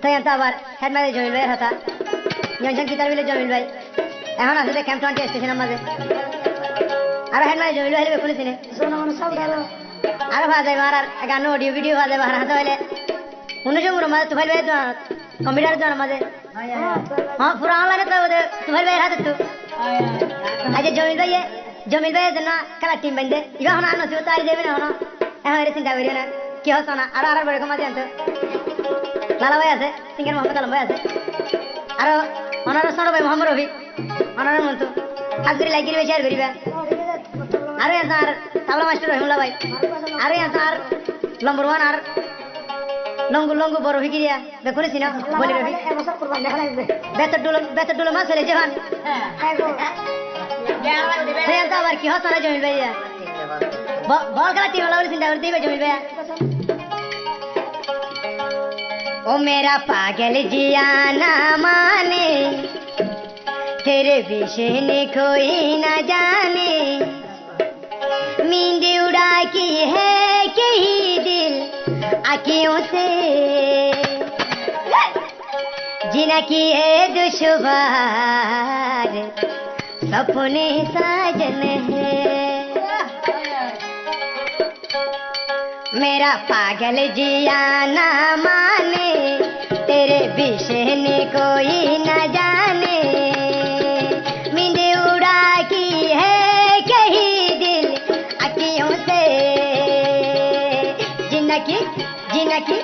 তাই তো আবার হেড মাঝে জমিল ভাইয়ের হাতা জনসন কিতার বিলে জমিল ভাই এখন আসলে ক্যাম্প 20 স্টেশনের মাঝে আর হেড মাঝে জমিল ভাই বেকুনি চিনে আর ভাজা যায় আর গান অডিও ভিডিও ভাজা যায় আর হাতে হইলে উনিশে মুরো মাঝে তুফাইল ভাই কম্পিউটার জোন মাঝে হ্যাঁ পুরো অনলাইনে তো তুফাইল ভাইয়ের হাতে তো আজ জমিল ভাই জন্য খেলা টিম বান্ধে ইবা হনা আনো তো তাই যাবে না হনা এখন এর চিন্তা করিও না কি হতো না আর আর বড় কমাতে আনতো লালা ভাই আছে সিঙ্গার মোহাম্মদ আলম ভাই আছে আর অনার সর ভাই মোহাম্মদ রফি অনার মন্তু আজরি লাইক করিবে শেয়ার করিবে আর আর তাবলা মাস্টার রহিমুল্লাহ ভাই আর আর নম্বর 1 আর লঙ্গু লঙ্গু বড় ফিকিরিয়া দেখুন সিনা বলি রবি বেতর ডুলো মাছ হলে যেখান তো আবার কি হতো না জমিল ভাইয়া বল খেলা টিম হলা বলে চিন্তা করে দিবে জমিল ভাইয়া ओ मेरा पागल जिया ना माने तेरे विषय ने कोई न जाने नींद उड़ा की है कही दिल आँखों से जिना की है दुश्वार सपने साजन है मेरा पागल जिया ना माने तेरे विषय ने कोई न जाने नींद उड़ा की है कहीं दिल आँखों से जिनकी जिनकी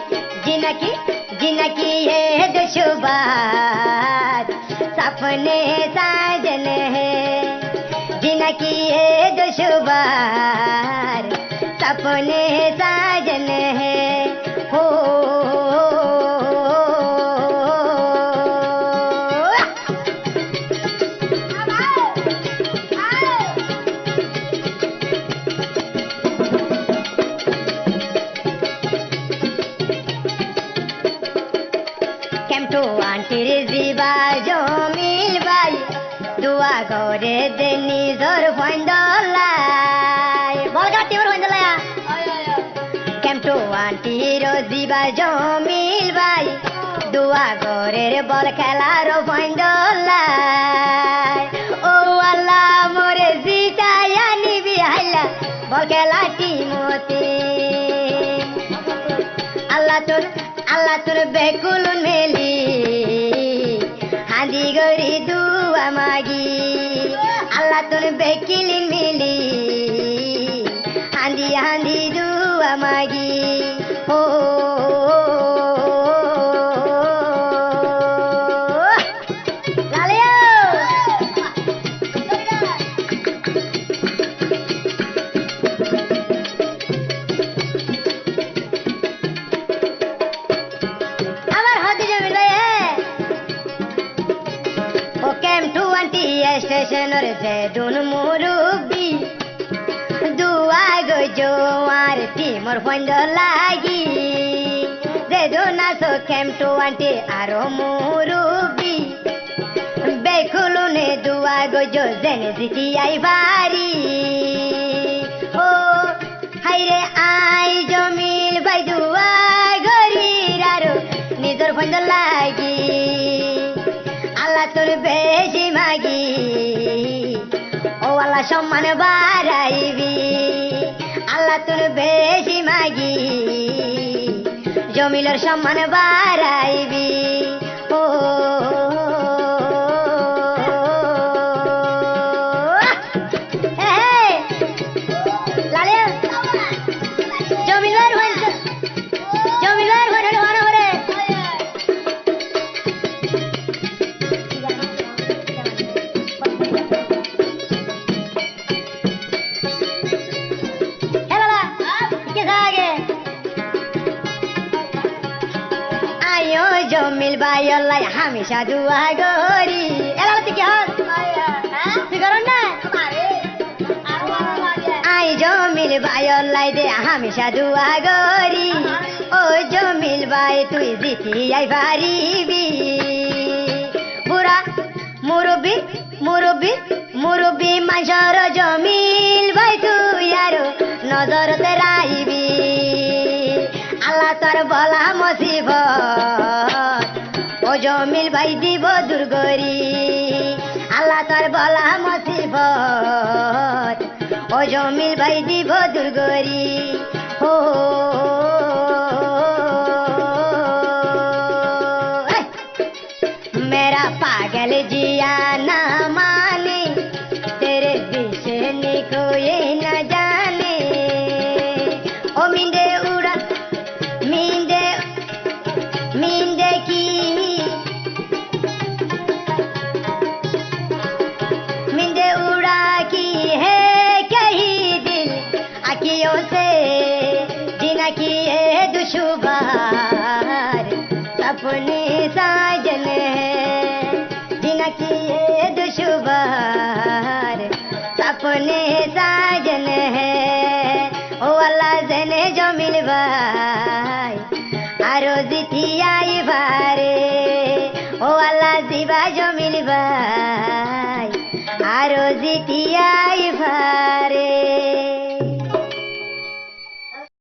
जिनकी जिनकी है दुश्वार सपने साजन है जिनकी है दुश्वार सपने साजन है हो কেম টু আন্টির জিবা জমিল ভাই দুয়া করে দে নিজর ফন্দলাই বলগা টিমর ফন্দলাই কেম টু আন্টির জিবা জমিল ভাই দুয়া করে বল খেলার ফন্দলাই ও আল্লাহ মোরে জিতায়া নিবি হাইলা বল খেলা টিমতে আল্লাহ তোর বেকুল মেলি হাঁদি গরি দুয়া মাগি আল্লাহ তোর বেকিলিন মিলি হাঁদি হাঁদি দুয়া মাগি ও स्टेशन और जैदुन मुरुबी दुआ गो जोआर टीमर फंद लागी जैदुन आसो केम टू आंटी आरो मुरुबी बेकुलु ने दुआ गो जो जेने जिती आई बारी ओ हायरे आई जमिल भाई दुआ गरी रारो निजर फंद लागी আল্লাহ তোর বেশি মাগি ও আল্লাহ সম্মান বাড়াইবি আল্লাহ তোর বেশি মাগি জমিলের সম্মান বাড়াইবি ও জমিল ভাই আল্লাহ হামেশা দুয়া গরি এলা তুই কি হস তুই করন না আই জমিল ভাই আল্লাহ দে হামেশা দুয়া গরি ও জমিল ভাই তুই জিতি আই পারিবি বুড়া মুরব্বি মুরব্বি মুরব্বি মাঝর জমিল ভাই তুই আরো নজরতে রাইবি আল্লাহ তোর বলা মুসিবত জমিল ভাই দিব দুর্গরি আল্লাহ তার বলা মুসিবত ও জমিল ভাই দিব দুর্গরি ও मेरा पागल जिया ना माने तेरे बिछड़ने को ये न जाने ओ मींदे उड़ा मींदे मींदे की मींदे उड़ा की है कहीं दिल आँखियों से जिना की है दुशुबार सपने साजन जिना की है दुशुबार सपने साजन है ओ अल्लाह जने जो मिलवाई आरो जिथी आई बारे ओ अल्लाह जीवा जो मिलवाई आरो जिथी आई